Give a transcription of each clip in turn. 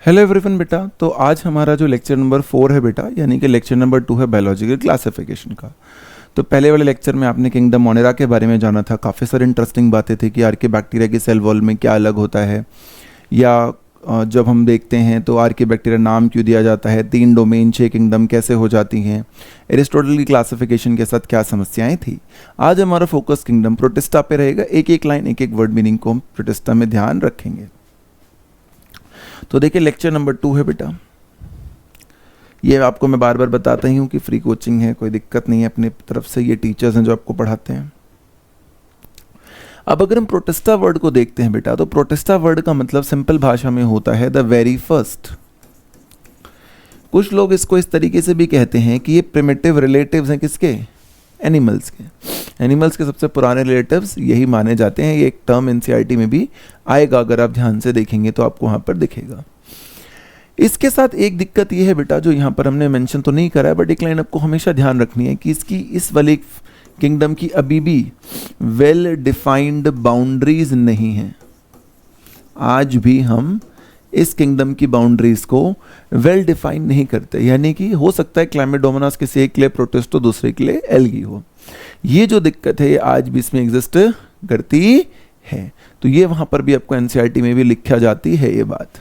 Hello everyone बेटा, तो आज हमारा जो लेक्चर नंबर 4 है बेटा, यानी कि लेक्चर नंबर 2 है बायोलॉजिकल क्लासिफिकेशन का। तो पहले वाले लेक्चर में आपने किंगडम मोनेरा के बारे में जाना था। काफ़ी सारी इंटरेस्टिंग बातें थी कि आर्कियोबैक्टीरिया की सेल वॉल में क्या अलग होता है, या जब हम देखते हैं तो आर्कियोबैक्टीरिया नाम क्यों दिया जाता है, 3 डोमेन 6 किंगडम कैसे हो जाती हैं, एरिस्टोटल की क्लासिफिकेशन के साथ क्या समस्याएं थी। आज हमारा फोकस किंगडम प्रोटिस्टा पे रहेगा। एक एक लाइन एक एक वर्ड मीनिंग को हम प्रोटिस्टा में ध्यान रखेंगे। तो देखिए लेक्चर नंबर 2 है बेटा। ये आपको मैं बार बार बताता ही हूँ कि फ्री कोचिंग है, कोई दिक्कत नहीं है, अपने तरफ से ये टीचर्स हैं जो आपको पढ़ाते हैं। अब अगर हम प्रोटिस्टा वर्ड को देखते हैं बेटा, तो प्रोटिस्टा वर्ड का मतलब सिंपल भाषा में होता है द वेरी फर्स्ट। कुछ लोग इसको इस तरीके से भी कहते हैं कि ये प्रिमिटिव रिलेटिव्स हैं किसके, एनिमल्स के। एनिमल्स के सबसे पुराने रिलेटिव्स यही माने जाते हैं। ये एक टर्म एनसीईआरटी में भी आएगा, अगर आप ध्यान से देखेंगे तो आपको वहाँ पर दिखेगा। इसके साथ एक दिक्कत ये है बेटा, जो यहाँ पर हमने मेंशन तो नहीं करा है, बट एक लाइन आपको हमेशा ध्यान रखनी है कि इसकी इस वाले किंगडम की अभी भी वेल डिफाइंड बाउंड्रीज नहीं है। आज भी हम इस किंगडम की बाउंड्रीज को वेल डिफाइन नहीं करते, यानी कि हो सकता है क्लाइमेडोमोनास किसी एक के लिए प्रोटिस्टो, दूसरे के लिए एल्गी हो। ये जो दिक्कत है ये आज भी इसमें एग्जिस्ट करती है। तो ये वहां पर भी आपको एनसीईआरटी में भी लिखा जाती है ये बात।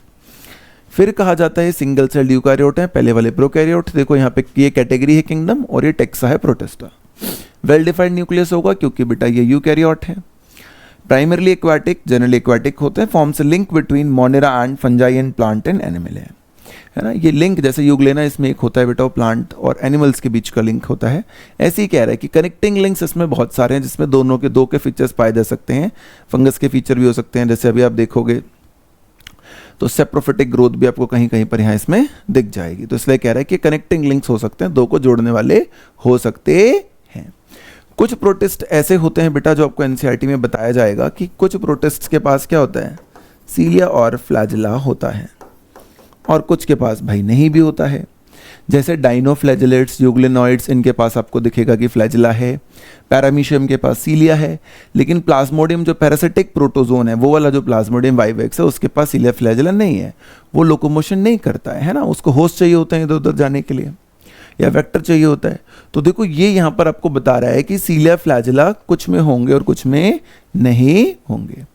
फिर कहा जाता है सिंगल सेल यूकैरियोट है, पहले वाले प्रोकैरियोट। देखो यहाँ पे ये कैटेगरी है किंगडम और ये टेक्सा है प्रोटिस्टा। वेल डिफाइंड न्यूक्लियस होगा क्योंकि बेटा ये यूकैरियोट है। प्राइमरली एक्वाटिक, जनरली एक्वाटिक होते हैं। Forms link between Monera and fungi and plant and animal है ना। ये लिंक जैसे यूग्लेना इसमें एक होता है बेटा, वो प्लांट और एनिमल्स के बीच का लिंक होता है। ऐसे ही कह रहा है कि कनेक्टिंग लिंक्स इसमें बहुत सारे हैं, जिसमें दोनों के दो के फीचर्स पाए जा सकते हैं। फंगस के फीचर भी हो सकते हैं, जैसे अभी आप देखोगे तो सेप्रोफिटिक ग्रोथ भी आपको कहीं कहीं पर यहाँ इसमें दिख जाएगी। तो इसलिए कह रहा है कि कनेक्टिंग लिंक्स हो सकते हैं, दो को जोड़ने वाले हो सकते हैं। कुछ प्रोटिस्ट ऐसे होते हैं बेटा, जो आपको एनसीईआरटी में बताया जाएगा कि कुछ प्रोटिस्ट के पास क्या होता है, सीलिया और फ्लैजिला होता है, और कुछ के पास भाई नहीं भी होता है। जैसे डाइनोफ्लैजिलेट्स, यूग्लिनॉइड्स, इनके पास आपको दिखेगा कि फ्लैजिला है। पैरामीशियम के पास सीलिया है। लेकिन प्लाज्मोडियम जो पैरासिटिक प्रोटोजोन है, वो वाला जो प्लाज्मोडियम वाइवेक्स है, उसके पास सीलिया फ्लैजिला नहीं है। वो लोकोमोशन नहीं करता है ना, उसको होस्ट चाहिए होते हैं इधर उधर जाने के लिए, या वेक्टर चाहिए होता है। तो देखो ये यहाँ पर आपको बता रहा है कि सीलिया फ्लैजिला कुछ में होंगे और कुछ में नहीं होंगे।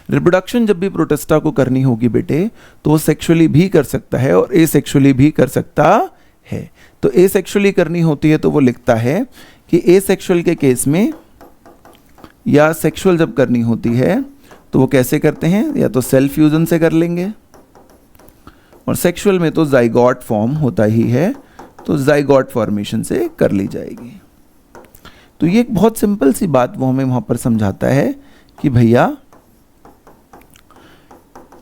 रिप्रोडक्शन जब भी प्रोटिस्टा को करनी होगी बेटे, तो वो सेक्सुअली भी कर सकता है और एसेक्सुअली भी कर सकता है। तो एसेक्सुअली करनी होती है तो वो लिखता है कि एसेक्सुअल के केस में, या सेक्सुअल जब करनी होती है तो वो कैसे करते हैं, या तो सेल फ्यूजन से कर लेंगे, और सेक्सुअल में तो जाइगोट फॉर्म होता ही है, तो जाइगोट फॉर्मेशन से कर ली जाएगी। तो ये एक बहुत सिंपल सी बात वो हमें वहां पर समझाता है कि भैया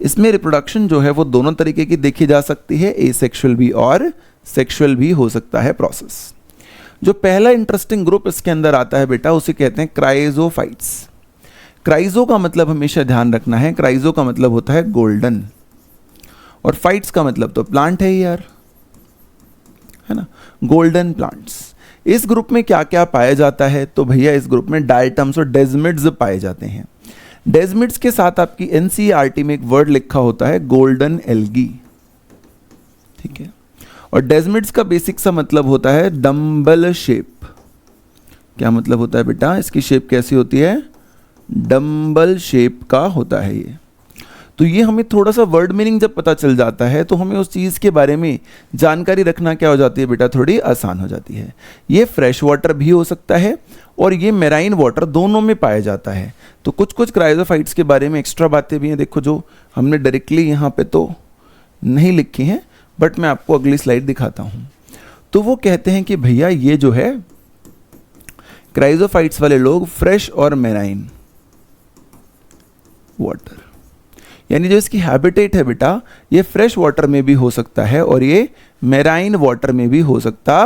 इसमें रिप्रोडक्शन जो है वो दोनों तरीके की देखी जा सकती है, एसेक्सुअल भी और सेक्सुअल भी हो सकता है प्रोसेस। जो पहला इंटरेस्टिंग ग्रुप इसके अंदर आता है बेटा, उसे कहते हैं क्राइजोफाइट्स। क्राइजो का मतलब हमेशा ध्यान रखना है, क्राइजो का मतलब होता है गोल्डन, और फाइट्स का मतलब तो प्लांट है यार, है ना, गोल्डन प्लांट्स। इस ग्रुप में क्या क्या पाया जाता है, तो भैया इस ग्रुप में डायटम्स और डेजमिड्स पाए जाते हैं। डेजमिड्स के साथ आपकी एनसीईआरटी में एक वर्ड लिखा होता है गोल्डन एल्गी, ठीक है। और डेजमिड्स का बेसिक सा मतलब होता है डम्बल शेप। क्या मतलब होता है बेटा, इसकी शेप कैसी होती है, डम्बल शेप का होता है ये। तो ये हमें थोड़ा सा वर्ड मीनिंग जब पता चल जाता है तो हमें उस चीज़ के बारे में जानकारी रखना क्या हो जाती है बेटा, थोड़ी आसान हो जाती है। ये फ्रेश वाटर भी हो सकता है और ये मेराइन वाटर, दोनों में पाया जाता है। तो कुछ कुछ क्राइजोफाइट्स के बारे में एक्स्ट्रा बातें भी हैं, देखो जो हमने डायरेक्टली यहाँ पे तो नहीं लिखी हैं, बट मैं आपको अगली स्लाइड दिखाता हूँ। तो वो कहते हैं कि भैया ये जो है क्राइजोफाइट्स वाले लोग फ्रेश और मेराइन वाटर, यानी जो इसकी हैबिटेट है बेटा, ये फ्रेश वाटर में भी हो सकता है और ये मेराइन वाटर में भी हो सकता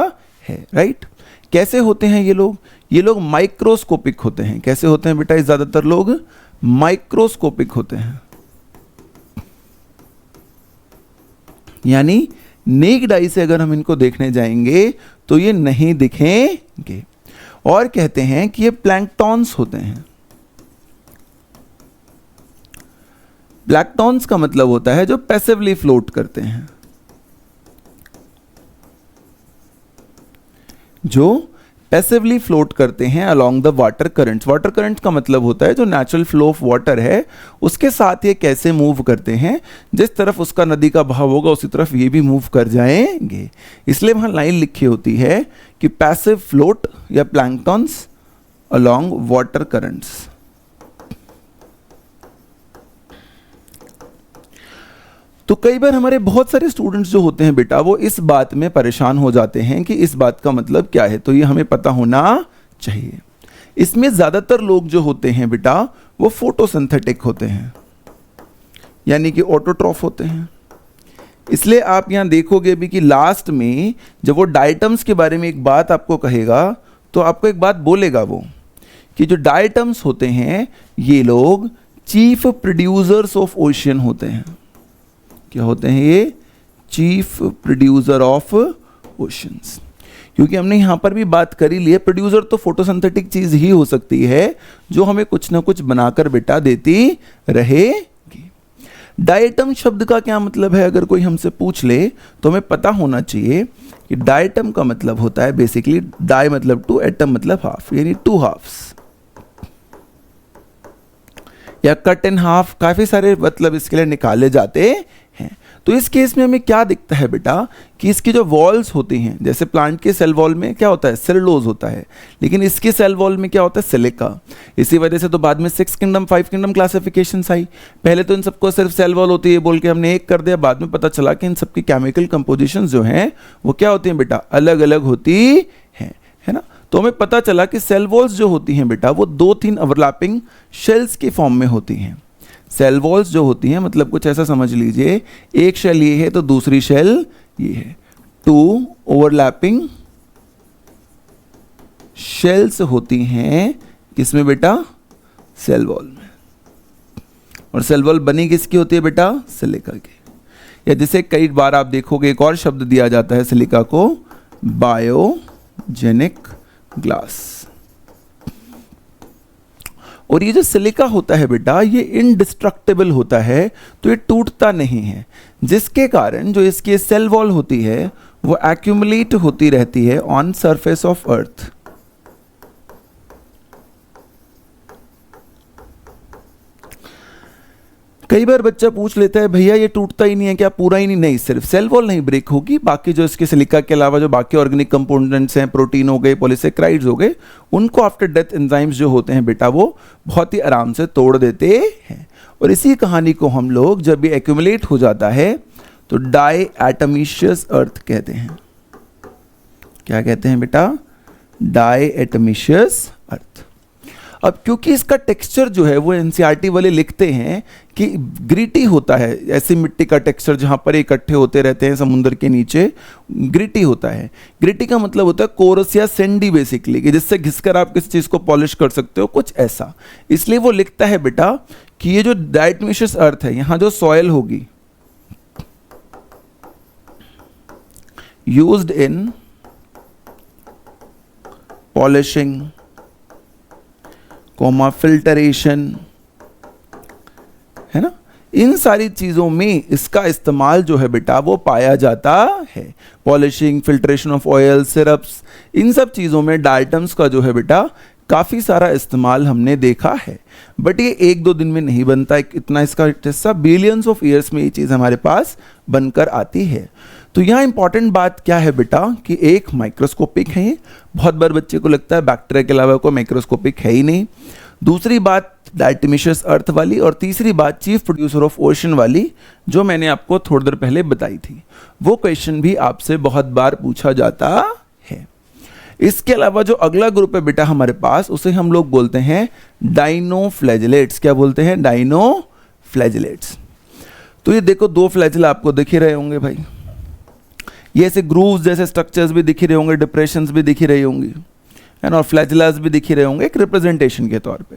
है, राइट। कैसे होते हैं ये लोग, ये लोग माइक्रोस्कोपिक होते हैं। कैसे होते हैं बेटा, ज्यादातर लोग माइक्रोस्कोपिक होते हैं, यानी नेक्ड आई से अगर हम इनको देखने जाएंगे तो ये नहीं दिखेंगे। और कहते हैं कि ये प्लैंक्टॉन्स होते हैं। प्लैंक्टॉन्स का मतलब होता है जो पैसिवली फ्लोट करते हैं, जो पैसिवली फ्लोट करते हैं along the water currents. Water current का मतलब होता है जो नेचुरल फ्लो ऑफ वाटर है उसके साथ ये कैसे मूव करते हैं, जिस तरफ उसका नदी का बहाव होगा उसी तरफ ये भी मूव कर जाएंगे। इसलिए वहाँ लाइन लिखी होती है कि पैसिव फ्लोट या प्लैंक्टॉन्स अलोंग वाटर करंट्स। तो कई बार हमारे बहुत सारे स्टूडेंट्स जो होते हैं बेटा वो इस बात में परेशान हो जाते हैं कि इस बात का मतलब क्या है, तो ये हमें पता होना चाहिए। इसमें ज़्यादातर लोग जो होते हैं बेटा वो फोटोसिंथेटिक होते हैं, यानी कि ऑटोट्रॉफ होते हैं। इसलिए आप यहाँ देखोगे भी कि लास्ट में जब वो डायटम्स के बारे में एक बात आपको कहेगा तो आपको एक बात बोलेगा वो कि जो डायटम्स होते हैं ये लोग चीफ प्रोड्यूसर्स ऑफ ओशियन होते हैं। क्या होते हैं ये? Chief producer of oceans. क्योंकि हमने यहाँ पर भी बात करी ली है, प्रोड्यूसर तो फोटोसिंथेटिक चीज ही हो सकती है जो हमें कुछ ना कुछ बनाकर बेटा देती रहेगी। डायटम शब्द का क्या मतलब है अगर कोई हमसे पूछ ले तो हमें पता होना चाहिए कि डायटम का मतलब होता है बेसिकली डाई मतलब टू, एटम मतलब हाफ, यानी टू हाफ्स या कट इन हाफ। काफी सारे मतलब इसके लिए निकाले जाते हैं। तो इस केस में हमें क्या दिखता है बेटा कि इसकी जो वॉल्स होती हैं, जैसे प्लांट के सेल वॉल में क्या होता है? सेलुलोज होता है, लेकिन इसके सेल वॉल में क्या होता है? सिलिका। इसी वजह से तो बाद में 6 किंगडम 5 किंगडम क्लासिफिकेशन आई। पहले तो इन सबको सिर्फ सेल वॉल होती है बोल के हमने एक कर दिया, बाद में पता चला कि इन सबकी केमिकल कंपोजिशन जो हैं वो क्या होती हैं बेटा? अलग अलग होती हैं, है ना। तो हमें पता चला कि सेल वॉल्स जो होती हैं बेटा वो 2-3 ओवरलैपिंग शेल्स की फॉर्म में होती हैं। सेल वॉल्स जो होती हैं मतलब कुछ ऐसा समझ लीजिए, एक शेल ये है तो दूसरी शेल ये है। 2 ओवरलैपिंग शेल्स होती हैं किसमें बेटा? सेल वॉल में। और सेल वॉल बनी किसकी होती है बेटा? सिलिका की। या जिसे कई बार आप देखोगे एक और शब्द दिया जाता है सिलिका को, बायोजेनिक ग्लास। और ये जो सिलिका होता है बेटा ये इनडिस्ट्रक्टेबल होता है, तो ये टूटता नहीं है, जिसके कारण जो इसकी सेल वॉल होती है वो एक्यूमुलेट होती रहती है ऑन सरफेस ऑफ अर्थ। कई बार बच्चा पूछ लेता है भैया ये टूटता ही नहीं है क्या, पूरा ही नहीं? नहीं, सिर्फ सेल वॉल नहीं ब्रेक होगी, बाकी जो इसके सिलिका के अलावा जो बाकी ऑर्गेनिक कंपोनेंट्स हैं, प्रोटीन हो गए, पॉलीसेक्राइड्स हो गए, उनको आफ्टर डेथ एंजाइम्स जो होते हैं बेटा वो बहुत ही आराम से तोड़ देते हैं। और इसी कहानी को हम लोग जब भी एक्यूमुलेट हो जाता है तो डाई एटमीशियस अर्थ कहते हैं। क्या कहते हैं बेटा? डाई एटमीशियस अर्थ। अब क्योंकि इसका टेक्सचर जो है वो एनसीईआरटी वाले लिखते हैं कि ग्रिटी होता है, ऐसी मिट्टी का टेक्सचर जहाँ पर इकट्ठे होते रहते हैं समुद्र के नीचे, ग्रिटी होता है। ग्रिटी का मतलब होता है कोरस या सैंडी बेसिकली, कि जिससे घिसकर आप किसी चीज़ को पॉलिश कर सकते हो, कुछ ऐसा। इसलिए वो लिखता है बेटा कि ये जो डायटमिशियस अर्थ है, यहाँ जो सॉयल होगी यूज्ड इन पॉलिशिंग, फिल्टरेशन, है ना, इन सारी चीजों में इसका इस्तेमाल जो है बेटा वो पाया जाता है। Polishing, filtration of oil, syrups, इन सब चीजों में डायटम्स का जो है बेटा काफी सारा इस्तेमाल हमने देखा है। बट ये 1-2 दिन में नहीं बनता, इतना इसका हिस्सा बिलियंस ऑफ ईयर्स में ये चीज हमारे पास बनकर आती है। तो यहाँ इंपॉर्टेंट बात क्या है बेटा कि एक माइक्रोस्कोपिक है ये, बहुत बार बच्चे को लगता है बैक्टीरिया के अलावा कोई माइक्रोस्कोपिक है ही नहीं। दूसरी बात डायटमिशियस अर्थ वाली, और तीसरी बात चीफ प्रोड्यूसर ऑफ ओशन वाली, जो मैंने आपको थोड़ी देर पहले बताई थी। वो क्वेश्चन भी आपसे बहुत बार पूछा जाता है। इसके अलावा जो अगला ग्रुप है बेटा हमारे पास, उसे हम लोग बोलते हैं डाइनोफ्लैजेलेट्स। क्या बोलते हैं? डाइनोफ्लैजेलेट्स। तो ये देखो 2 फ्लैजेला आपको दिख ही रहे होंगे भाई, ये ऐसे ग्रूव्स जैसे स्ट्रक्चर्स भी दिख ही रहे होंगे, डिप्रेशंस भी दिख ही रही होंगी, है ना, और फ्लैजेलास भी दिख ही रहे होंगे एक रिप्रेजेंटेशन के तौर पे।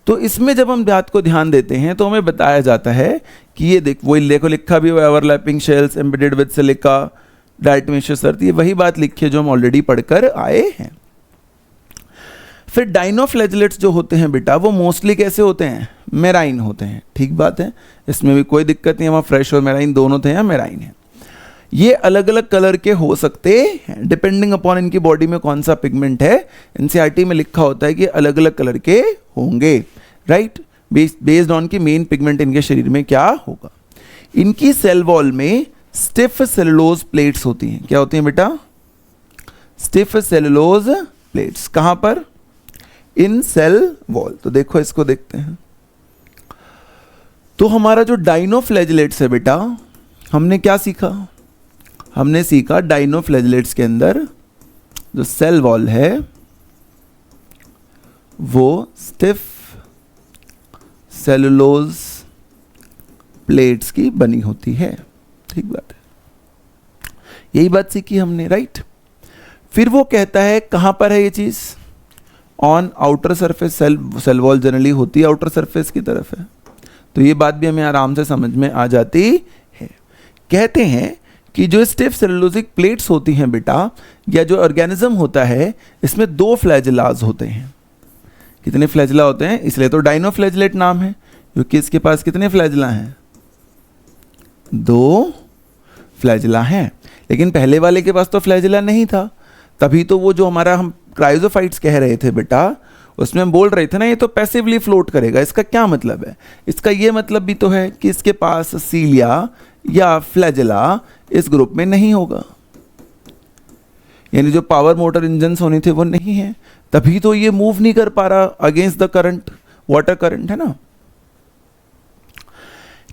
तो इसमें जब हम बात को ध्यान देते हैं तो हमें बताया जाता है कि ये देखो लिखा भी हुआ है, overlapping shells embedded with silica, diatomaceous earth, ये वही बात लिखी है जो हम ऑलरेडी पढ़कर आए हैं। फिर डाइनोफ्लैजिलेट्स जो होते हैं बेटा वो मोस्टली कैसे होते हैं, मेराइन होते हैं। ठीक बात है, इसमें भी कोई दिक्कत नहीं, वहाँ फ्रेश और मेराइन दोनों थे या मेराइन है। ये अलग अलग कलर के हो सकते हैं डिपेंडिंग अपॉन इनकी बॉडी में कौन सा पिगमेंट है। एनसीईआरटी में लिखा होता है कि अलग अलग कलर के होंगे, राइट, बेस्ड ऑन की मेन पिगमेंट इनके शरीर में क्या होगा। इनकी सेल वॉल में स्टिफ सेलुलोज प्लेट्स होती हैं। क्या होती हैं बेटा, स्टिफ सेलुलोज प्लेट्स। कहां पर, इन सेल वॉल। तो देखो इसको देखते हैं। तो हमारा जो डाइनोफ्लैजिलेट्स है बेटा, हमने क्या सीखा, हमने सीखा डाइनोफ्लैजिलेट्स के अंदर जो सेल वॉल है वो स्टिफ सेलुलोज प्लेट्स की बनी होती है। ठीक बात है, यही बात सीखी हमने, राइट। फिर वो कहता है कहां पर है ये चीज, on outer surface. Cell wall generally होती है आउटर सरफेस की तरफ है, तो ये बात भी हमें आराम से समझ में आ जाती है। कहते हैं कि जो स्टिफ सेलुलोजिक प्लेट्स होती हैं बेटा, या जो ऑर्गेनिज्म होता है, इसमें 2 फ्लैजिलाज होते हैं। कितने फ्लैजिला होते हैं, इसलिए तो डाइनोफ्लैजिलेट नाम है, क्योंकि इसके पास कितने फ्लैजिला हैं, 2 फ्लैजिला हैं। लेकिन पहले वाले के पास तो फ्लैजिला नहीं था, तभी तो वो जो हमारा हम क्रायोजोफाइट्स कह रहे थे बेटा, उसमें हम बोल रहे थे ना ये तो पैसिवली फ्लोट करेगा। इसका क्या मतलब है, इसका ये मतलब भी तो है कि इसके पास सीलिया या फ्लैजिला इस ग्रुप में नहीं होगा, यानी जो पावर मोटर इंजन्स होने थे वो नहीं है, तभी तो ये मूव नहीं कर पा रहा against the current, water current है ना।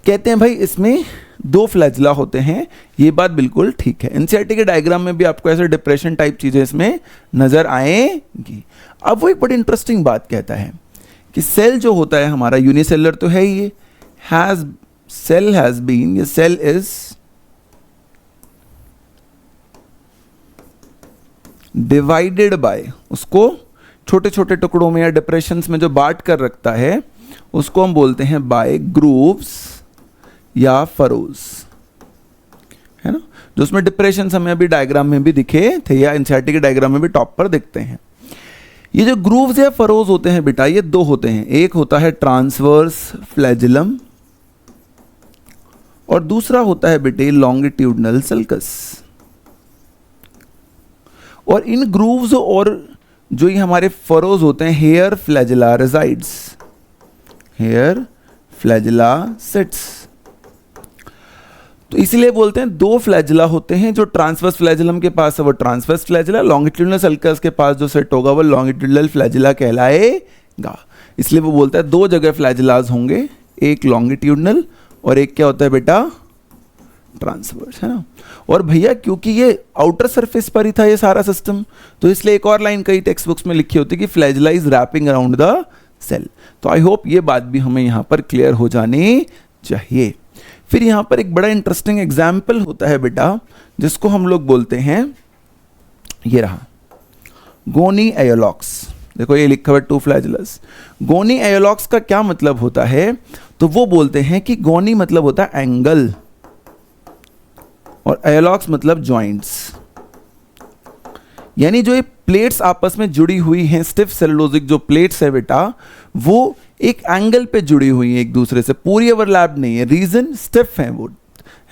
कहते हैं भाई इसमें 2 फ्लैजिला होते हैं, ये बात बिल्कुल ठीक है। एनसीईआरटी के डायग्राम में भी आपको ऐसे डिप्रेशन टाइप चीजें इसमें नजर आएंगी। अब वो एक बड़ी इंटरेस्टिंग बात कहता है कि सेल जो होता है हमारा यूनिसेलुलर तो है ही, ये सेल हैज बीन, ये सेल इज डिवाइडेड बाय, उसको छोटे छोटे टुकड़ों में या डिप्रेशंस में जो बांट कर रखता है उसको हम बोलते हैं बाय ग्रूव्स या फरोज, है ना। जो उसमें डिप्रेशन हमें अभी डायग्राम में भी दिखे थे या एनसीईआरटी के डायग्राम में भी टॉप पर दिखते हैं। ये जो ग्रूव्स या फरोज होते हैं बेटा, ये 2 होते हैं, एक होता है ट्रांसवर्स फ्लैजिलम और दूसरा होता है बेटे लॉन्गिट्यूडनल सल्कस। और इन ग्रूव्स और जो ये हमारे फरोज होते हैं, here flagella resides, here flagella sits. तो इसलिए बोलते हैं 2 फ्लैजिला होते हैं, जो ट्रांसवर्स फ्लैजिलम के पास है वो ट्रांसवर्स फ्लैजिला, लॉन्गिट्यूडनल सल्कस के पास जो सेट होगा वो लॉन्गिट्यूडनल फ्लैजिला कहलाएगा। इसलिए वो बोलता है 2 जगह फ्लैजिलाज होंगे, एक लॉन्गिट्यूडनल और एक क्या होता है बेटा, ट्रांसवर्स, है ना। और भैया क्योंकि ये आउटर सरफेस पर ही था ये सारा सिस्टम, तो इसलिए एक और लाइन कई टेक्स्ट बुक्स में लिखी होती है कि flagella is wrapping around the cell. तो आई होप ये बात भी हमें यहाँ पर क्लियर हो जानी चाहिए। फिर यहाँ पर एक बड़ा इंटरेस्टिंग एग्जाम्पल होता है बेटा, जिसको हम लोग बोलते हैं, ये रहा गोनी एयोलॉक्स। देखो ये लिखा हुआ 2 फ्लैजिलस। गोनी एयोलॉक्स का क्या मतलब होता है, तो वो बोलते हैं कि गोनी मतलब होता है एंगल और एयोलॉक्स मतलब जॉइंट्स, यानी जो ये प्लेट्स आपस में जुड़ी हुई हैं, स्टिफ सेलुलोजिक जो प्लेट्स है बेटा, वो एक एंगल पे जुड़ी हुई है एक दूसरे से, पूरी ओवरलैप नहीं है। रीजन स्टिफ है वो,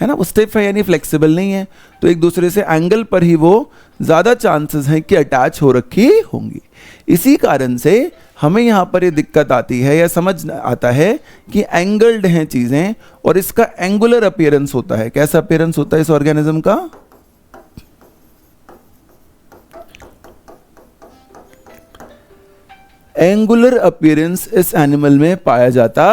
है ना, वो स्टिफ है यानी फ्लेक्सिबल नहीं है, तो एक दूसरे से एंगल पर ही वो ज़्यादा चांसेस हैं कि अटैच हो रखी होंगी। इसी कारण से हमें यहाँ पर ये दिक्कत आती है या समझ आता है कि एंगल्ड हैं चीज़ें और इसका एंगुलर अपीयरेंस होता है। कैसा अपीयरेंस होता है इस ऑर्गेनिज्म का, एंगुलर अपीयरेंस इस एनिमल में पाया जाता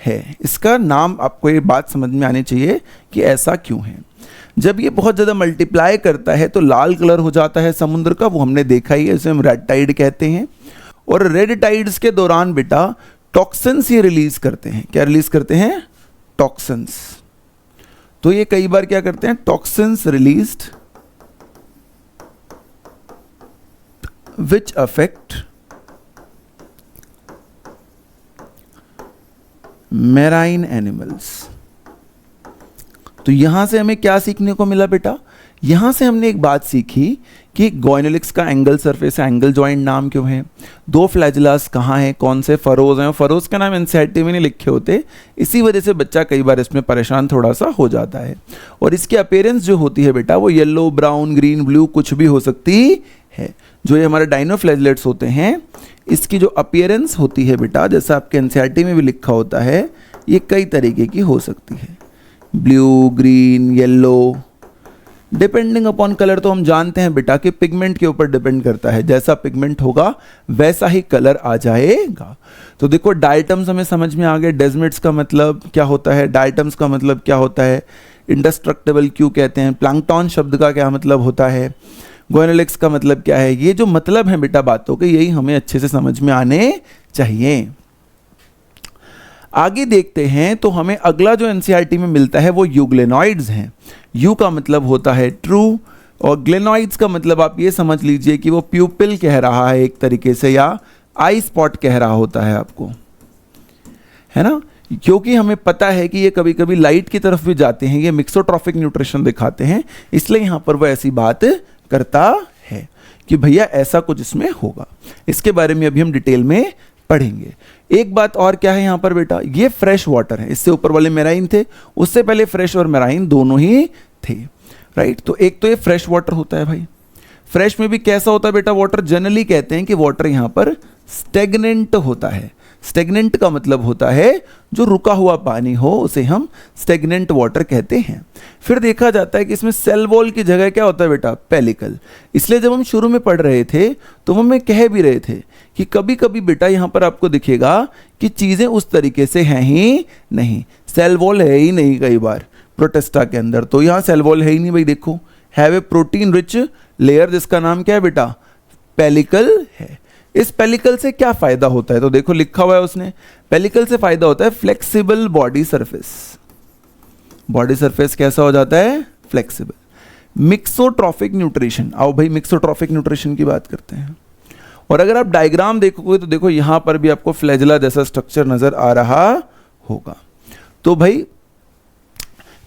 है। इसका नाम आपको ये बात समझ में आनी चाहिए कि ऐसा क्यों है। जब ये बहुत ज़्यादा मल्टीप्लाई करता है तो लाल कलर हो जाता है समुद्र का, वो हमने देखा ही है, इसे हम रेड टाइड कहते हैं। और रेड टाइड्स के दौरान बेटा टॉक्सिन्स ये रिलीज करते हैं। क्या रिलीज करते हैं, टॉक्सिन्स। तो ये कई बार क्या करते हैं, toxins released which affect marine animals, तो यहां से हमें क्या सीखने को मिला बेटा, यहां से हमने एक बात सीखी कि गोइनोलिक्स का एंगल सरफेस एंगल जॉइंट नाम क्यों है, दो फ्लैजिलास कहाँ हैं, कौन से फरोज हैं, फरोज का नाम एनसीईआरटी में नहीं लिखे होते, इसी वजह से बच्चा कई बार इसमें परेशान थोड़ा सा हो जाता है। और इसकी अपीयरेंस जो होती है बेटा वो येलो, ब्राउन, ग्रीन, ब्लू कुछ भी हो सकती है। जो ये हमारे डायनोफ्लैजिलेट्स होते हैं इसकी जो अपीयरेंस होती है बेटा, जैसा आपके एनसीईआरटी में भी लिखा होता है, ये कई तरीके की हो सकती है, blue, green, yellow, depending upon colour. तो हम जानते हैं बेटा कि पिगमेंट के ऊपर डिपेंड करता है, जैसा पिगमेंट होगा वैसा ही कलर आ जाएगा। तो देखो डायटम्स हमें समझ में आ गए, डेजमिट्स का मतलब क्या होता है, डायटम्स का मतलब क्या होता है, इंडेस्ट्रक्टिबल क्यों कहते हैं, प्लैंक्टन शब्द का क्या मतलब होता है, गोइनोलिक्स का मतलब क्या है। ये जो मतलब है बेटा बातों के, यही हमें अच्छे से समझ में आने चाहिए। आगे देखते हैं तो हमें अगला जो एनसीईआरटी में मिलता है वो यूग्लेनॉइड्स हैं। यू का मतलब होता है ट्रू और ग्लेनॉइड्स का मतलब आप ये समझ लीजिए कि वो प्यूपिल कह रहा है एक तरीके से, या आई स्पॉट कह रहा होता है आपको, है ना, क्योंकि हमें पता है कि ये कभी कभी लाइट की तरफ भी जाते हैं, ये मिक्सोट्रॉफिक न्यूट्रिशन दिखाते हैं, इसलिए यहाँ पर वो ऐसी बात करता है कि भैया ऐसा कुछ इसमें होगा। इसके बारे में अभी हम डिटेल में पढ़ेंगे। एक बात और क्या है यहाँ पर बेटा, ये फ्रेश वाटर है, इससे ऊपर वाले मेराइन थे, उससे पहले फ्रेश और मेराइन दोनों ही थे, राइट। तो एक तो ये फ्रेश वाटर होता है भाई, फ्रेश में भी कैसा होता है बेटा वाटर, जनरली कहते हैं कि वाटर यहाँ पर स्टेगनेंट होता है। स्टेगनेंट का मतलब होता है जो रुका हुआ पानी हो उसे हम स्टेगनेंट वाटर कहते हैं। फिर देखा जाता है कि इसमें सेल वॉल की जगह क्या होता है बेटा, पेलिकल। इसलिए जब हम शुरू में पढ़ रहे थे तो हमें कह भी रहे थे कि कभी कभी बेटा यहाँ पर आपको दिखेगा कि चीज़ें उस तरीके से हैं ही नहीं, सेल वॉल है ही नहीं कई बार प्रोटिस्टा के अंदर, तो यहाँ सेल वॉल है ही नहीं भाई। देखो have a protein rich layer जिसका नाम क्या है बेटा, पेलिकल है। इस पेलिकल से क्या फायदा होता है, तो देखो लिखा हुआ है उसने, पेलिकल से फायदा होता है flexible body surface. Body surface कैसा हो जाता है, फ्लेक्सिबल। मिक्सोट्रॉफिक न्यूट्रिशन, आओ भाई मिक्सोट्रॉफिक न्यूट्रिशन की बात करते हैं। और अगर आप डायग्राम देखोगे तो देखो यहां पर भी आपको फ्लैजिला जैसा स्ट्रक्चर नजर आ रहा होगा। तो भाई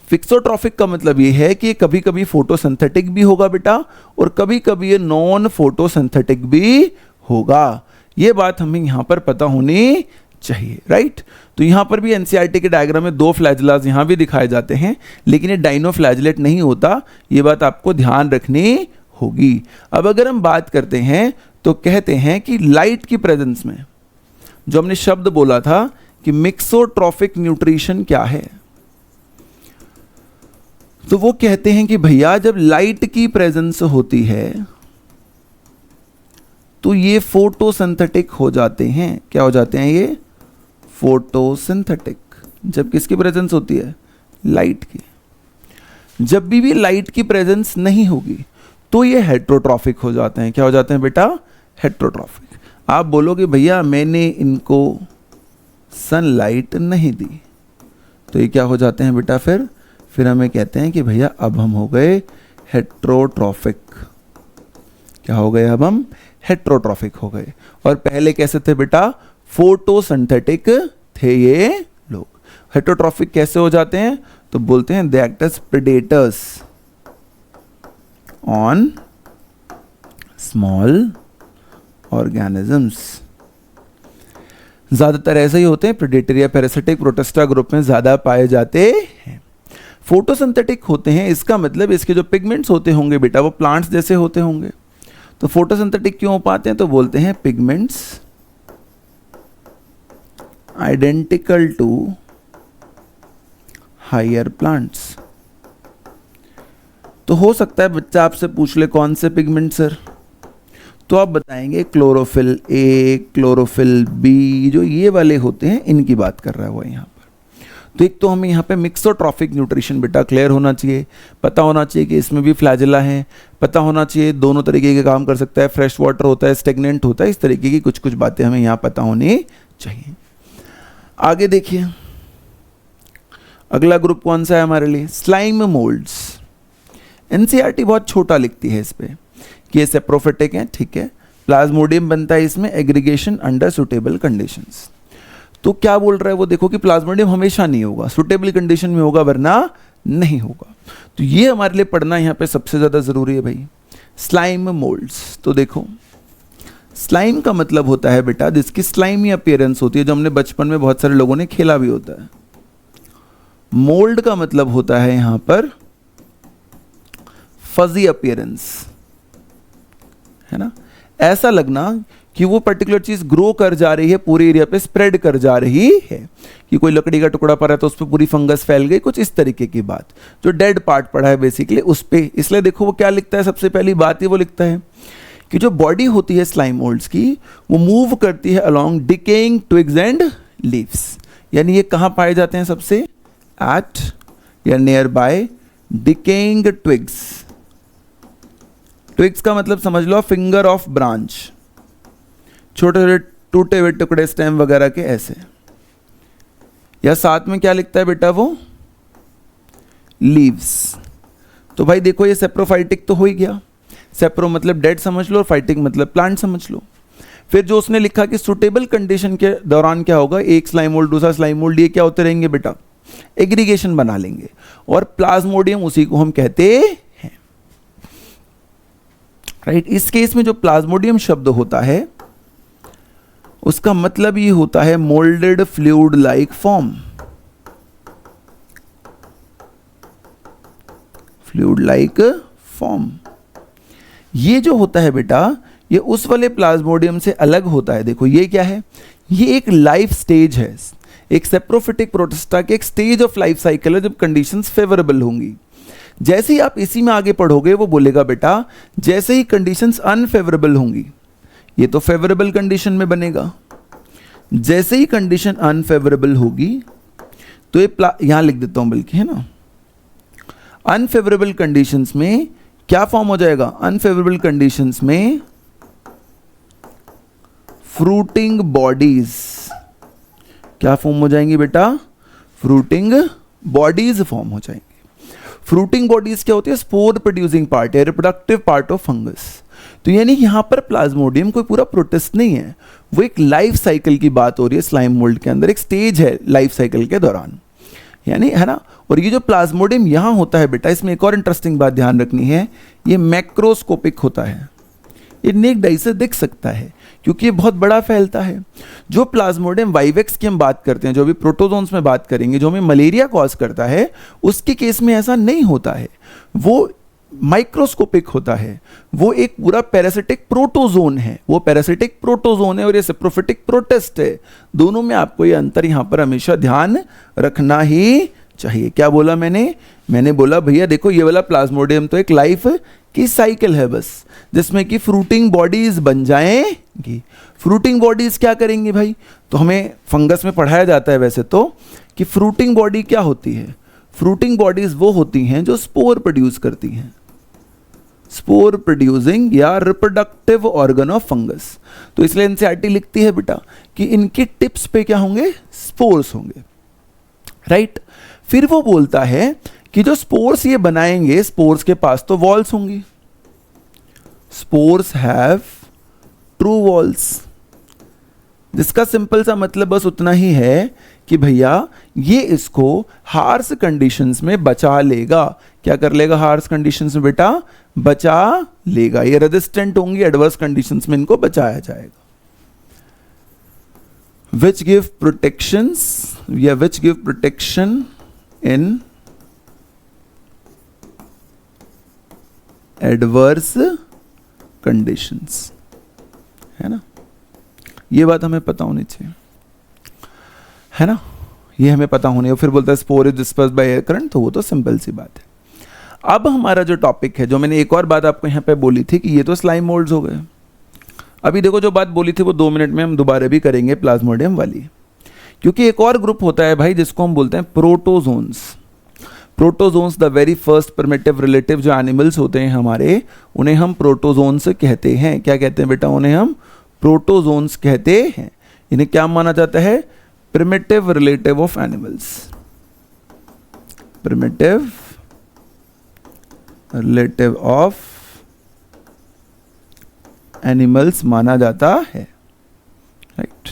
फिक्सोट्रॉफिक का मतलब ये है कि कभी कभी फोटोसिंथेटिक भी होगा बेटा, और कभी कभी ये नॉन फोटोसिंथेटिक भी होगा। ये बात हमें यहां पर पता होनी चाहिए, राइट। तो यहां पर भी एनसीईआरटी के डायग्राम में दो फ्लैजिलास यहां भी दिखाए जाते हैं, लेकिन ये डाइनोफ्लैजिलेट नहीं होता, ये बात आपको ध्यान रखनी होगी। अब अगर हम बात करते हैं तो कहते हैं कि लाइट की प्रेजेंस में जो हमने शब्द बोला था कि मिक्सोट्रॉफिक न्यूट्रिशन क्या है, तो वो कहते हैं कि भैया जब लाइट की प्रेजेंस होती है तो ये फोटोसिंथेटिक हो जाते हैं। क्या हो जाते हैं ये, फोटोसिंथेटिक। जब किसकी प्रेजेंस होती है, लाइट की। जब भी लाइट की प्रेजेंस नहीं होगी तो ये हेट्रोट्रॉफिक हो जाते हैं। क्या हो जाते हैं बेटा, हेट्रोट्रॉफिक। आप बोलोगे भैया मैंने इनको सनलाइट नहीं दी, तो ये क्या हो जाते हैं बेटा, फिर हमें कहते हैं कि भैया अब हम हो गए हेट्रोट्रॉफिक। क्या हो गए, अब हम हेट्रोट्रॉफिक हो गए। और पहले कैसे थे बेटा, फोटोसिंथेटिक थे ये लोग। हेट्रोट्रॉफिक कैसे हो जाते हैं, तो बोलते हैं they act as predators on small organisms. ज्यादातर ऐसे ही होते हैं, प्रेडेटरी या पैरासिटिक प्रोटिस्टा ग्रुप में ज्यादा पाए जाते हैं। फोटोसिंथेटिक होते हैं, इसका मतलब इसके जो पिगमेंट्स होते होंगे बेटा वो प्लांट्स जैसे होते होंगे। तो फोटोसिंथेटिक क्यों हो पाते हैं, तो बोलते हैं pigments identical to higher plants. तो हो सकता है बच्चा आपसे पूछ ले कौन से पिगमेंट सर, तो आप बताएंगे क्लोरोफिल ए, क्लोरोफिल बी, जो ये वाले होते हैं इनकी बात कर रहा है वो यहाँ पर। तो एक तो हमें यहाँ पे मिक्सोट्रॉफिक न्यूट्रिशन बेटा क्लियर होना चाहिए, पता होना चाहिए कि इसमें भी फ्लैजिला है, पता होना चाहिए दोनों तरीके के काम कर सकता है, फ्रेश वाटर होता है, स्टेगनेंट होता है, इस तरीके की कुछ कुछ बातें हमें यहाँ पता होनी चाहिए। आगे देखिए अगला ग्रुप कौन सा है हमारे लिए, स्लाइम मोल्ड्स। एनसीईआरटी बहुत छोटा लिखती है इस पे कि ये सेप्रोफिटिक है, ठीक है। प्लाज्मोडियम बनता है इसमें एग्रीगेशन अंडर सुटेबल कंडीशंस। तो क्या बोल रहा है वो, देखो कि प्लाज्मोडियम हमेशा नहीं होगा, सुटेबल कंडीशन में होगा वरना नहीं होगा। तो ये हमारे लिए पढ़ना यहाँ पे सबसे ज़्यादा ज़रूरी है भाई। स्लाइम मोल्ड्स, तो देखो स्लाइम का मतलब होता है बेटा जिसकी स्लाइमी अपीयरेंस होती है, जो हमने बचपन में बहुत सारे लोगों ने खेला भी होता है। मोल्ड का मतलब होता है यहां पर फजी अपीयरेंस, है ना, ऐसा लगना कि वो पर्टिकुलर चीज ग्रो कर जा रही है, पूरे एरिया पे स्प्रेड कर जा रही है, कि कोई लकड़ी का टुकड़ा पड़ा है तो उस पर पूरी फंगस फैल गई, कुछ इस तरीके की बात। जो डेड पार्ट पड़ा है बेसिकली उस पे, इसलिए देखो वो क्या लिखता है, सबसे पहली बात ही वो लिखता है कि जो बॉडी होती है स्लाइम मोल्ड्स की वो मूव करती है along decaying twigs and leaves. यानी ये कहाँ पाए जाते हैं, सबसे एट या near by decaying twigs. Twigs का मतलब समझ लो फिंगर ऑफ ब्रांच, छोटे छोटे टूटे हुए टुकड़े स्टेम वगैरह के ऐसे। या साथ में क्या लिखता है बेटा वो, लीव्स। तो भाई देखो ये सेप्रोफाइटिक तो हो ही गया, सेप्रो मतलब डेड समझ लो और फाइटिक मतलब प्लांट समझ लो। फिर जो उसने लिखा कि सुटेबल कंडीशन के दौरान क्या होगा, एक स्लाइम मोल्ड दूसरा स्लाइम मोल्ड ये क्या होते रहेंगे बेटा, एग्रीगेशन बना लेंगे, और प्लाज्मोडियम उसी को हम कहते हैं, राइट। इस केस में जो प्लाज्मोडियम शब्द होता है उसका मतलब ये होता है moulded fluid like form, fluid like form. ये जो होता है बेटा ये उस वाले प्लाज्मोडियम से अलग होता है। देखो ये क्या है, ये एक लाइफ स्टेज है, एक सेप्रोफिटिक प्रोटिस्टा के एक स्टेज ऑफ लाइफ साइकिल है जब कंडीशंस फेवरेबल होंगी। जैसे ही आप इसी में आगे पढ़ोगे वो बोलेगा बेटा जैसे ही कंडीशंस अनफेवरेबल होंगी, ये तो फेवरेबल कंडीशन में बनेगा, जैसे ही कंडीशन अनफेवरेबल होगी तो ये यहां लिख देता हूं बल्कि, है ना, अनफेवरेबल कंडीशंस में क्या फॉर्म हो जाएगा, अनफेवरेबल कंडीशंस में फ्रूटिंग बॉडीज, क्या फॉर्म हो जाएंगी बेटा, फ्रूटिंग बॉडीज फॉर्म हो जाएंगी। फ्रूटिंग बॉडीज क्या होती है, स्पोर प्रोड्यूसिंग पार्ट है, रिप्रोडक्टिव पार्ट ऑफ फंगस। तो यानी यहां पर प्लाज्मोडियम कोई पूरा प्रोटिस्ट नहीं है, वो एक लाइफ साइकिल की बात हो रही है स्लाइम मोल्ड के अंदर, एक स्टेज है लाइफ साइकिल के दौरान, यानी, है ना। और ये जो प्लाज्मोडियम यहां होता है बेटा, इसमें एक और इंटरेस्टिंग बात ध्यान रखनी है, ये मैक्रोस्कोपिक होता है, ये नेक्ड आई से दिख सकता है क्योंकि ये बहुत बड़ा फैलता है। जो प्लाज्मोडियम वाइवेक्स की हम बात करते हैं, जो भी प्रोटोजोन्स में बात करेंगे, जो हमें मलेरिया कॉज करता है, उसके केस में ऐसा नहीं होता है, वो माइक्रोस्कोपिक होता है, वो एक पूरा पैरासिटिक प्रोटोजोन है, वो पैरासिटिक प्रोटोजोन है और ये सेप्रोफिटिक प्रोटिस्ट है। दोनों में आपको ये अंतर यहां पर हमेशा ध्यान रखना ही चाहिए। क्या बोला मैंने बोला भैया देखो ये वाला प्लाज्मोडियम तो एक लाइफ की साइकिल है बस, जिसमें कि फ्रूटिंग बॉडीज बन जाएंगी। फ्रूटिंग बॉडीज क्या करेंगी भाई, तो हमें फंगस में पढ़ाया जाता है वैसे तो कि फ्रूटिंग बॉडी क्या होती है, फ्रूटिंग बॉडीज वो होती हैं जो स्पोर प्रोड्यूस करती हैं, स्पोर प्रोड्यूसिंग या रिप्रोडक्टिव ऑर्गन ऑफ फंगस। तो इसलिए एनसीईआरटी लिखती है बेटा कि इनकी टिप्स पे क्या होंगे, स्पोर्स होंगे, राइट। फिर वो बोलता है कि जो स्पोर्स ये बनाएंगे, स्पोर्स के पास तो वॉल्स होंगी, स्पोर्स हैव ट्रू वॉल्स, जिसका सिंपल सा मतलब बस उतना ही है कि भैया ये इसको हार्श कंडीशंस में बचा लेगा। क्या कर लेगा, हार्श कंडीशंस में बेटा बचा लेगा, ये रेजिस्टेंट होंगी, एडवर्स कंडीशंस में इनको बचाया जाएगा। which give protections या which give protection in adverse conditions, है ना। ये बात हमें पता होनी चाहिए, है ना, ये हमें पता होनी है। फिर बोलता है spore is dispersed by air current, तो वो तो सिंपल सी बात है। अब हमारा जो टॉपिक है, जो मैंने एक और बात आपको यहाँ पे बोली थी कि ये तो स्लाइम मोल्ड्स हो गए। अभी देखो जो बात बोली थी वो 2 मिनट में हम दोबारा भी करेंगे प्लाज्मोडियम वाली, क्योंकि एक और ग्रुप होता है भाई जिसको हम बोलते हैं protozoans. Protozoans the very first primitive relative जो एनिमल्स होते हैं हमारे, उन्हें हम प्रोटोजोन्स कहते हैं। क्या कहते हैं बेटा, उन्हें हम प्रोटोजोन्स कहते हैं। इन्हें क्या माना जाता है, primitive relative of animals, primitive relative of animals माना जाता है, राइट।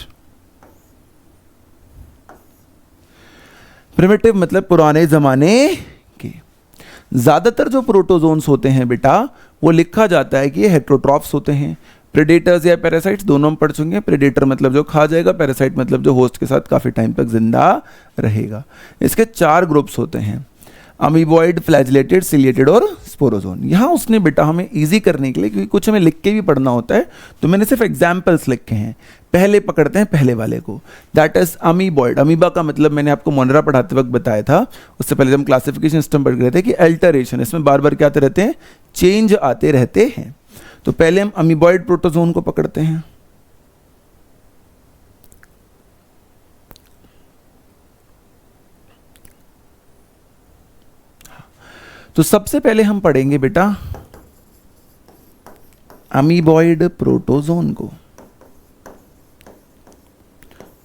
प्रिमिटिव मतलब पुराने जमाने के, ज़्यादातर जो प्रोटोजोन्स होते हैं बेटा वो लिखा जाता है कि ये हेट्रोट्रॉफ्स होते हैं। प्रेडेटर्स या पैरासाइट्स दोनों हम पढ़ चुके हैं। प्रेडेटर मतलब जो खा जाएगा, पैरासाइट मतलब जो होस्ट के साथ काफ़ी टाइम तक जिंदा रहेगा। इसके 4 ग्रुप्स होते हैं, अमीबॉइड, फ्लैजिलेटेड, सिलिएटेड और स्पोरोजोन। यहाँ उसने बेटा हमें इजी करने के लिए, क्योंकि कुछ हमें लिख के भी पढ़ना होता है, तो मैंने सिर्फ एग्जाम्पल्स लिखे हैं। पहले पकड़ते हैं पहले वाले को, दैट इज अमीबॉइड। अमीबा का मतलब मैंने आपको मोनरा पढ़ाते वक्त बताया था, उससे पहले हम क्लासिफिकेशन सिस्टम पढ़ रहे थे कि अल्टरेशन, इसमें बार बार क्या आते रहते हैं, चेंज आते रहते हैं। तो पहले हम अमीबॉइड प्रोटोजोन को पकड़ते हैं। तो सबसे पहले हम पढ़ेंगे बेटा अमीबॉइड प्रोटोजोन को।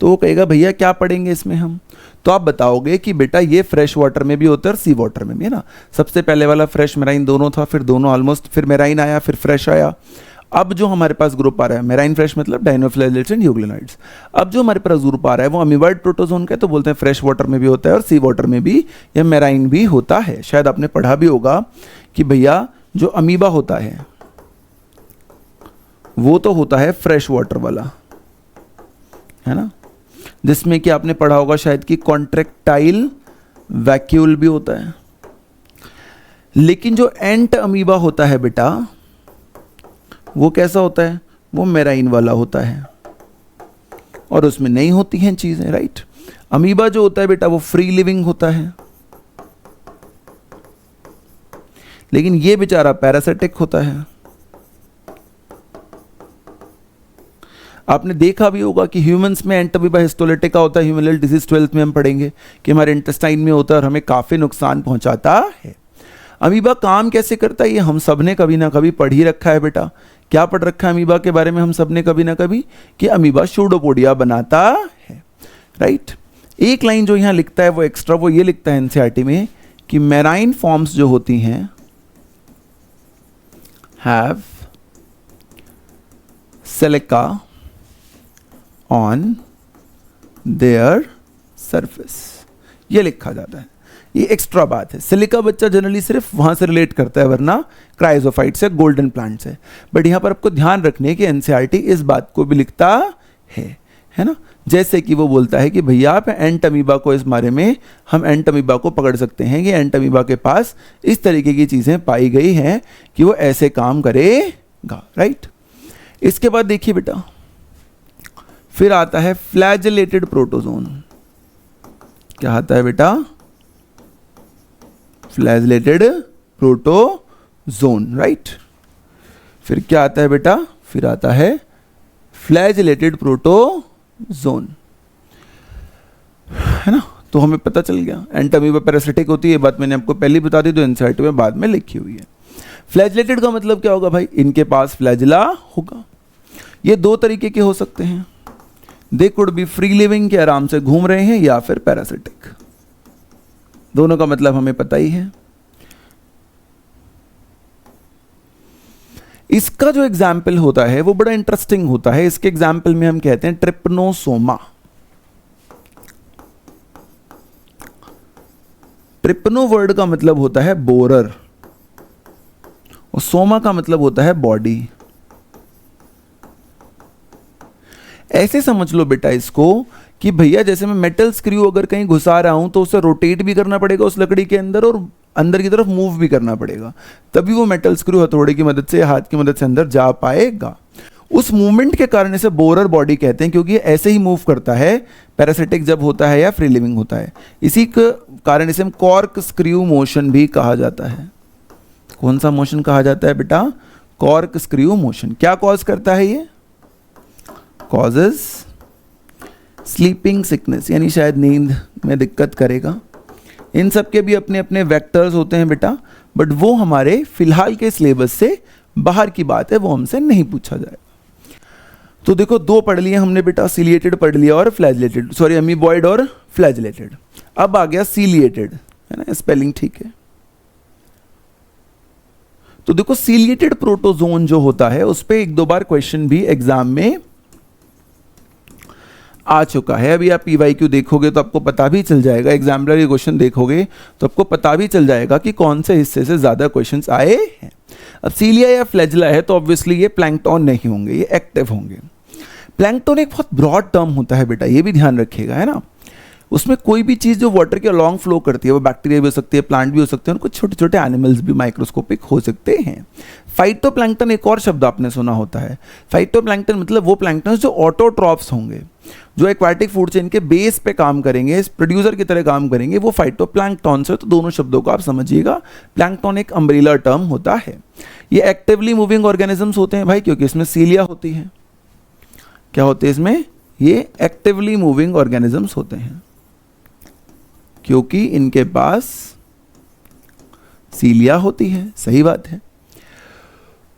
तो वो कहेगा भैया क्या पढ़ेंगे इसमें हम, तो आप बताओगे कि बेटा ये फ्रेश वाटर में भी होता है और सी वाटर में भी, है ना। सबसे पहले वाला फ्रेश मेराइन दोनों था, फिर दोनों ऑलमोस्ट, फिर मेराइन आया, फिर फ्रेश आया। अब जो हमारे पास ग्रुप आ रहा है मेराइन फ्रेश मतलब डाइनोफ्लैजेलेट्स एंड यूग्लिनोइड्स, अब जो हमारे पास ग्रुप आ रहा है वो अमीबॉइड प्रोटोजोन का है, तो बोलते हैं फ्रेश वाटर में भी होता है और सी वाटर में भी या मेराइन भी होता है। शायद आपने पढ़ा भी होगा कि भैया जो अमीबा होता है वो तो होता है फ्रेश वाटर वाला, है ना, जिसमें कि आपने पढ़ा होगा शायद कि कॉन्ट्रैक्टाइल वैक्यूल भी होता है। लेकिन जो एंट अमीबा होता है बेटा वो कैसा होता है, वो मेराइन वाला होता है और उसमें नहीं होती हैं चीजें, राइट। अमीबा जो होता है बेटा वो फ्री लिविंग होता है, लेकिन ये बेचारा पैरासिटिक होता है। आपने देखा भी होगा कि ह्यूमंस में एंट अमीबा हिस्टोलिटिका होता है, ह्यूमरल डिजीज 12th में हम पढ़ेंगे कि हमारे इंटेस्टाइन में होता है और हमें काफी नुकसान पहुंचाता है। अमीबा काम कैसे करता है ये हम सब ने कभी ना कभी पढ़ ही रखा है बेटा। क्या पढ़ रखा है अमीबा के बारे में हम सब ने कभी ना कभी, कि अमीबा सूडोपोडिया बनाता है, राइट। एक लाइन जो यहां लिखता है वो एक्स्ट्रा, वो ये लिखता है एनसीईआरटी में कि मेराइन फॉर्म्स जो होती हैं have silica on their surface, ये लिखा जाता है, ये एक्स्ट्रा बात है। सिलिका बच्चा जनरली सिर्फ वहां से रिलेट करता है, वरना क्राइजोफाइट से, गोल्डन प्लांट से। बट यहां पर आपको ध्यान रखने की एनसीईआरटी इस बात को भी लिखता है ना। जैसे कि वो बोलता है कि भैया आप एंट अमीबा को, इस बारे में हम एंट अमीबा को पकड़ सकते हैं कि एंट अमीबा के पास इस तरीके की चीजें पाई गई हैं कि वो ऐसे काम करेगा, राइट। इसके बाद देखिए बेटा फिर आता है फ्लैजिलेटेड प्रोटोजोन। क्या आता है बेटा, फ्लैजिलेटेड प्रोटोजोन, राइट। फिर क्या आता है बेटा, फिर आता है फ्लैजिलेटेड प्रोटोजोन, है ना। तो हमें पता चल गया एंट अमीबा पैरासिटिक होती है, ये बात मैंने आपको पहले बता दी, तो एनसीईआरटी में बाद में लिखी हुई है। फ्लैजिलेटेड का मतलब क्या होगा भाई, इनके पास फ्लैजिला होगा। ये दो तरीके के हो सकते हैं, they could be free living के आराम से घूम रहे हैं, या फिर पैरासिटिक। दोनों का मतलब हमें पता ही है। इसका जो एग्जाम्पल होता है वो बड़ा इंटरेस्टिंग होता है। इसके एग्जाम्पल में हम कहते हैं ट्रिपनोसोमा। ट्रिपनो वर्ड का मतलब होता है बोरर और सोमा का मतलब होता है बॉडी। ऐसे समझ लो बेटा इसको कि भैया जैसे मैं मेटल स्क्रू अगर कहीं घुसा रहा हूं तो उसे रोटेट भी करना पड़ेगा उस लकड़ी के अंदर, और अंदर की तरफ मूव भी करना पड़ेगा, तभी वो मेटल स्क्रू हथौड़े की मदद से, हाथ की मदद से अंदर जा पाएगा। उस मूवमेंट के कारण इसे बोरर बॉडी कहते हैं, क्योंकि ऐसे ही मूव करता है पैरासिटिक जब होता है या फ्री लिविंग होता है। इसी के कारण इसे कॉर्क स्क्रू मोशन भी कहा जाता है। कौन सा मोशन कहा जाता है बेटा, कॉर्क स्क्रू मोशन। क्या कॉज करता है ये, कॉजेज स्लीपिंग सिकनेस, यानी शायद नींद में दिक्कत करेगा। इन सब के भी अपने अपने वेक्टर्स होते हैं बेटा, बट वो हमारे फिलहाल के सिलेबस से बाहर की बात है, वो हमसे नहीं पूछा जाएगा। तो देखो दो पढ़ लिए हमने बेटा, सिलिएटेड पढ़ लिया और फ्लैजिलेटेड, सॉरी अमीबॉइड और फ्लैजिलेटेड। अब आ गया सिलिएटेड, है ना, स्पेलिंग ठीक है। तो देखो सिलिएटेड प्रोटोजोन जो होता है उस पर एक दो बार क्वेश्चन भी एग्जाम में आ चुका है। अभी आप PYQ देखोगे तो आपको पता भी चल जाएगा, एग्जाम्पलरी क्वेश्चन देखोगे तो आपको पता भी चल जाएगा कि कौन से हिस्से से ज़्यादा क्वेश्चंस आए हैं। अब सीलिया या फ्लैजिला है तो ऑब्वियसली ये प्लैंकटन नहीं होंगे, ये एक्टिव होंगे। प्लैंकटन एक बहुत ब्रॉड टर्म होता है बेटा, ये भी ध्यान रखिएगा, है ना। उसमें कोई भी चीज़ जो वाटर के अलॉन्ग फ्लो करती है, वो बैक्टीरिया भी हो सकती है, प्लांट भी हो सकते हैं, और कुछ छोटे छोटे एनिमल्स भी माइक्रोस्कोपिक हो सकते हैं। फाइटोप्लैंकटन एक और शब्द आपने सुना होता है। फाइटोप्लैंकटन मतलब वो प्लैंकटन जो ऑटोट्रॉफ्स होंगे, जो एक्वाटिक फूड चेन के बेस पे काम करेंगे, प्रोड्यूसर की तरह काम करेंगे, वो फाइटोप्लैंकटन से। तो दोनों शब्दों को आप समझिएगा। प्लैंकटन एक अम्ब्रेला टर्म होता है। ये एक्टिवली मूविंग ऑर्गेनिजम्स होते हैं भाई, क्योंकि इसमें सीलिया होती है। क्या होते हैं इसमें? ये एक्टिवली मूविंग ऑर्गेनिजम्स होते हैं, क्योंकि इनके पास सीलिया होती है। सही बात है।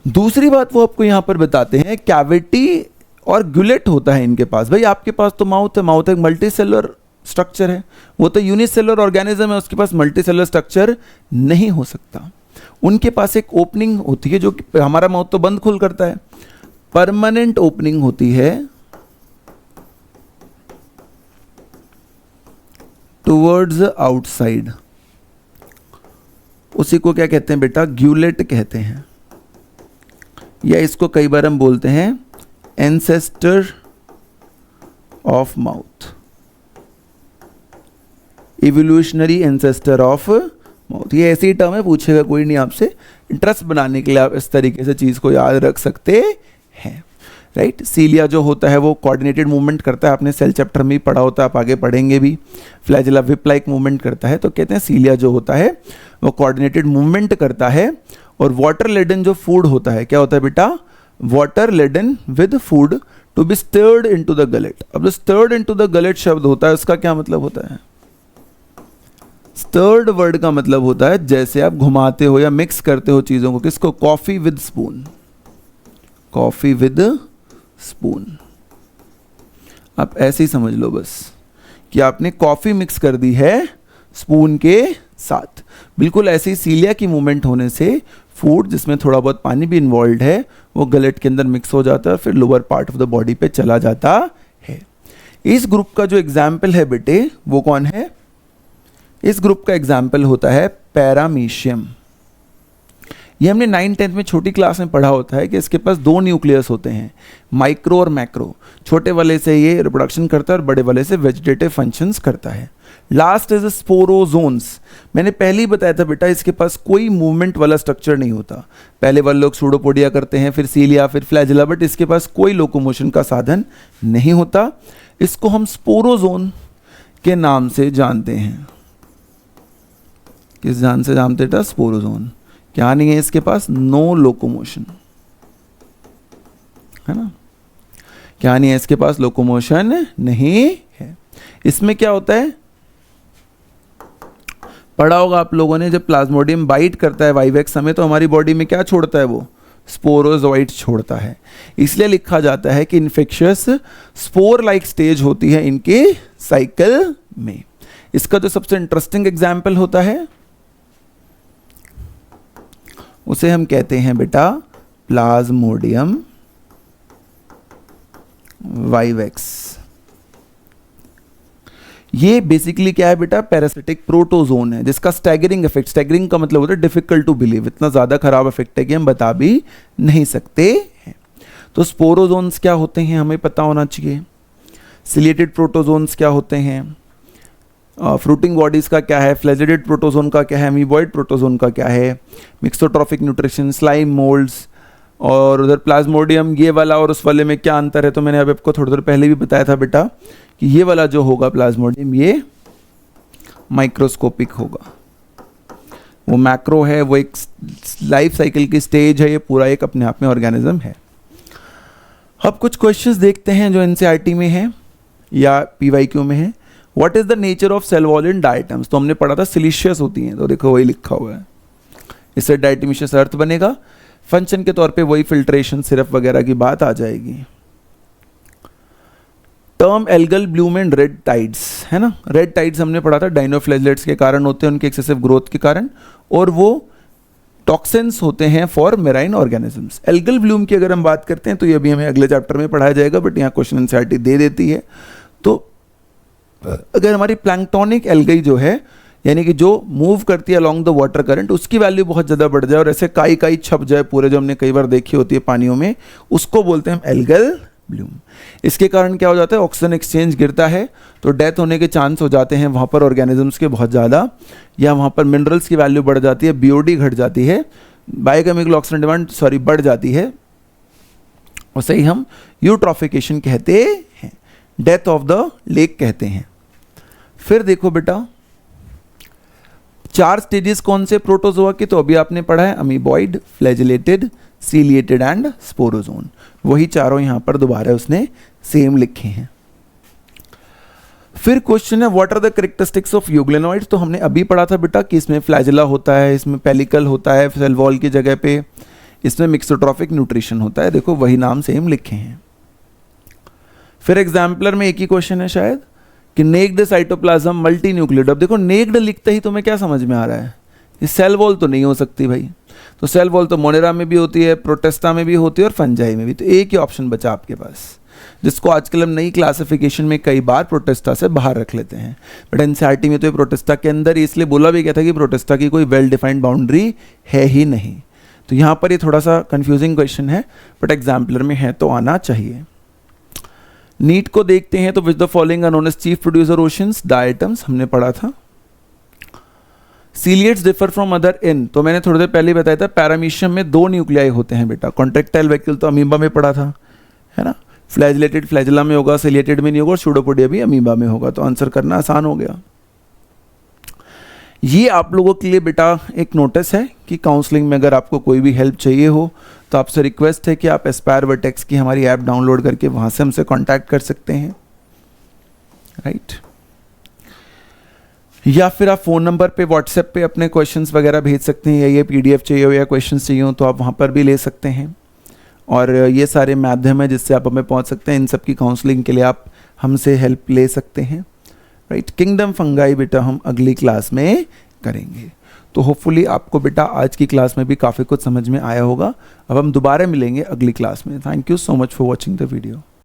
दूसरी बात वो आपको यहां पर बताते हैं, कैविटी और गुलेट होता है इनके पास। भाई आपके पास तो माउथ है, माउथ एक मल्टी सेलुलर स्ट्रक्चर है, वो तो यूनिसेलुलर ऑर्गेनिज्म है, उसके पास मल्टी सेलुलर स्ट्रक्चर नहीं हो सकता। उनके पास एक ओपनिंग होती है, जो कि हमारा माउथ तो बंद खुल करता है, परमानेंट ओपनिंग होती है टुवर्ड्स आउटसाइड। उसी को क्या कहते हैं बेटा? ग्यूलेट कहते हैं, या इसको कई बार हम बोलते हैं ancestor of mouth, evolutionary ancestor of mouth. ये ऐसी टर्म है, पूछेगा कोई नहीं आपसे। इंटरेस्ट बनाने के लिए आप इस तरीके से चीज़ को याद रख सकते हैं, राइट। सीलिया जो होता है वो कोऑर्डिनेटेड मूवमेंट करता है, आपने सेल चैप्टर में ही पढ़ा होता है, आप आगे पढ़ेंगे भी। फ्लैजिला विप लाइक मूवमेंट करता है। तो कहते हैं सीलिया जो होता है वो कोऑर्डिनेटेड मूवमेंट करता है। और वाटर लेडन जो फूड होता है, क्या होता है बेटा? Water laden with food to be stirred into the gullet. अब जो स्टर्ड इनटू द गलेट शब्द होता है, उसका क्या मतलब होता है? स्टर्ड वर्ड का मतलब होता है जैसे आप घुमाते हो या मिक्स करते हो चीजों को। किसको? Coffee with spoon. Coffee with spoon, आप ऐसे ही समझ लो बस कि आपने कॉफी मिक्स कर दी है स्पून के साथ। बिल्कुल ऐसे ही सीलिया की मूवमेंट होने से फूड जिसमें थोड़ा बहुत पानी भी इन्वॉल्व है, वो गलेट के अंदर मिक्स हो जाता है, फिर lower part of the body पे चला जाता है। इस ग्रुप का जो एग्जाम्पल है बेटे, वो कौन है? इस ग्रुप का एग्जाम्पल होता है पैरामीशियम। ये हमने 9th-10th में छोटी क्लास में पढ़ा होता है कि इसके पास 2 न्यूक्लियस होते हैं, माइक्रो और मैक्रो। छोटे वाले से ये रिप्रोडक्शन करता है और बड़े वाले से वेजिटेटिव फंक्शंस करता है। Last is sporozoans. मैंने पहले ही बताया था बेटा, इसके पास कोई मूवमेंट वाला स्ट्रक्चर नहीं होता। पहले वाले लोग सूडोपोडिया करते हैं, फिर सीलिया, फिर फ्लैजिला, बट इसके पास कोई लोकोमोशन का साधन नहीं होता। इसको हम स्पोरोजोन के नाम से जानते हैं। किस नाम से जानते था? स्पोरोजोन। क्या नहीं है इसके पास? नो लोकोमोशन, है ना। क्या नहीं है इसके पास? लोकोमोशन नहीं है। इसमें क्या होता है? पढ़ा होगा आप लोगों ने, जब प्लाज्मोडियम बाइट करता है वाइवेक्स हमें, तो हमारी बॉडी में क्या छोड़ता है? वो स्पोरोजोइट छोड़ता है। इसलिए लिखा जाता है कि इन्फेक्शियस स्पोर लाइक स्टेज होती है इनके साइकिल में। इसका जो सबसे इंटरेस्टिंग एग्जाम्पल होता है, उसे हम कहते हैं बेटा प्लाज्मोडियम वाइवेक्स। ये बेसिकली क्या है बेटा? पैरासिटिक प्रोटोजोन है, जिसका स्टैगरिंग इफेक्ट, स्टैगरिंग का मतलब होता है डिफिकल्ट टू बिलीव, इतना ज्यादा खराब इफेक्ट है कि हम बता भी नहीं सकते हैं। तो स्पोरोजोन्स क्या होते हैं हमें पता होना चाहिए। सिलिएटेड प्रोटोजोन्स क्या होते हैं, फ्रूटिंग बॉडीज का क्या है, फ्लैजिलेटेड प्रोटोजोन का क्या है, अमीबॉइड प्रोटोजोन का क्या है, मिक्सोट्रॉफिक न्यूट्रिशन, स्लाइम मोल्ड्स, और उधर प्लाज्मोडियम, ये वाला और उस वाले में क्या अंतर है? तो मैंने अब आपको थोड़ी देर पहले भी बताया था बेटा कि ये वाला जो होगा प्लाज्मोडियम, ये माइक्रोस्कोपिक होगा, वो मैक्रो है, वो एक लाइफ साइकिल की स्टेज है, ये पूरा एक अपने आप में ऑर्गेनिज्म है। अब कुछ क्वेश्चंस देखते हैं जो एनसीईआरटी में है या पीवाईक्यू में है। What is the nature of cell wall in diatoms? तो हमने पढ़ा था सिलिशियस होती हैं, तो देखो वही लिखा हुआ है, इससे डायटमिशियस अर्थ बनेगा। फंक्शन के तौर पे वही फिल्ट्रेशन, सिरप वगैरह की बात आ जाएगी। Term algal Bloom and red tides, है ना। रेड टाइड्स हमने पढ़ा था, डाइनोफ्लैजिलेट्स के कारण होते हैं, उनके एक्सेसिव ग्रोथ के कारण, और वो टॉक्सिन्स होते हैं for marine organisms. Algal Bloom की अगर हम बात करते हैं तो ये अभी हमें अगले चैप्टर में पढ़ाया जाएगा, बट यहाँ क्वेश्चन एनसीईआरटी दे देती है। तो अगर हमारी प्लैंक्टोनिक एल्गाई जो है, यानी कि जो मूव करती है अलोंग द वाटर करंट, उसकी वैल्यू बहुत ज़्यादा बढ़ जाए और ऐसे काई काई छप जाए पूरे, जो हमने कई बार देखी होती है पानियों में, उसको बोलते हैं हम एल्गल ब्लूम। इसके कारण क्या हो जाता है, ऑक्सीजन एक्सचेंज गिरता है, तो डेथ होने के चांस हो जाते हैं वहाँ पर ऑर्गेनिजम्स के बहुत ज़्यादा, या वहाँ पर मिनरल्स की वैल्यू बढ़ जाती है, बीओडी घट जाती है, बायोकेमिकल ऑक्सीजन डिमांड बढ़ जाती है, उसे ही हम यूट्रॉफिकेशन कहते हैं, डेथ ऑफ द लेक कहते हैं। फिर देखो बेटा 4 स्टेजेस कौन से प्रोटोजोआ के, तो अभी आपने पढ़ा है amoeboid, flagellated, ciliated and sporozoan, वही चारों यहां पर दोबारा उसने सेम लिखे हैं। फिर क्वेश्चन है what are the characteristics of euglenoids, तो हमने अभी पढ़ा था बेटा कि इसमें फ्लैजिला होता है, इसमें पेलिकल होता है सेल वॉल की जगह पे, इसमें मिक्सोट्रॉफिक न्यूट्रिशन होता है, देखो वही नाम सेम लिखे हैं। फिर एग्जाम्पलर में एक ही क्वेश्चन है शायद कि नेक्ड साइटोप्लाज्म मल्टी न्यूक्लियोइड। अब देखो नेक्ड लिखते ही तुम्हें क्या समझ में आ रहा है, ये सेल वॉल तो नहीं हो सकती भाई, तो सेल वॉल तो मोनेरा में भी होती है, प्रोटेस्टा में भी होती है और फंजाई में भी, तो एक ही ऑप्शन बचा आपके पास, जिसको आजकल हम नई क्लासिफिकेशन में कई बार प्रोटेस्टा से बाहर रख लेते हैं, बट एनसीईआरटी में तो ये प्रोटेस्टा के अंदर ही, इसलिए बोला भी गया था कि प्रोटेस्टा की कोई वेल डिफाइंड बाउंड्री है ही नहीं। तो यहाँ पर ये थोड़ा सा कंफ्यूजिंग क्वेश्चन है, बट एग्जाम्पलर में है तो आना चाहिए। नीट को देखते हैं तो which the following are known as chief producer oceans, diatoms हमने पढ़ा था। Ciliates differ from other in, तो मैंने थोड़ी देर पहले बताया था पैरामीशियम में 2 न्यूक्लियाई होते हैं बेटा, कॉन्ट्रेक्टाइल वैक्यूल तो अमीबा में पढ़ा था, है ना, फ्लैजिलेटेड फ्लैजिला में होगा, सीलिएटेड में नहीं होगा, और सूडोपोडिया भी अमीबा में होगा, तो आंसर करना आसान हो गया। ये आप लोगों के लिए बेटा एक नोटिस है कि काउंसलिंग में अगर आपको कोई भी हेल्प चाहिए हो तो आपसे रिक्वेस्ट है कि आप एस्पायर वर्टेक्स की हमारी ऐप डाउनलोड करके वहाँ से हमसे कांटेक्ट कर सकते हैं, राइट। या फिर आप फ़ोन नंबर पे व्हाट्सएप पे अपने क्वेश्चंस वगैरह भेज सकते हैं, या ये पीडीएफ चाहिए हो या क्वेश्चंस चाहिए हो तो आप वहाँ पर भी ले सकते हैं। और ये सारे माध्यम है जिससे आप हमें पहुँच सकते हैं, इन सब की काउंसलिंग के लिए आप हमसे हेल्प ले सकते हैं, राइट। किंगडम फंगाई बेटा हम अगली क्लास में करेंगे, तो होपफुली आपको बेटा आज की क्लास में भी काफ़ी कुछ समझ में आया होगा। अब हम दोबारा मिलेंगे अगली क्लास में। Thank you so much for watching the video.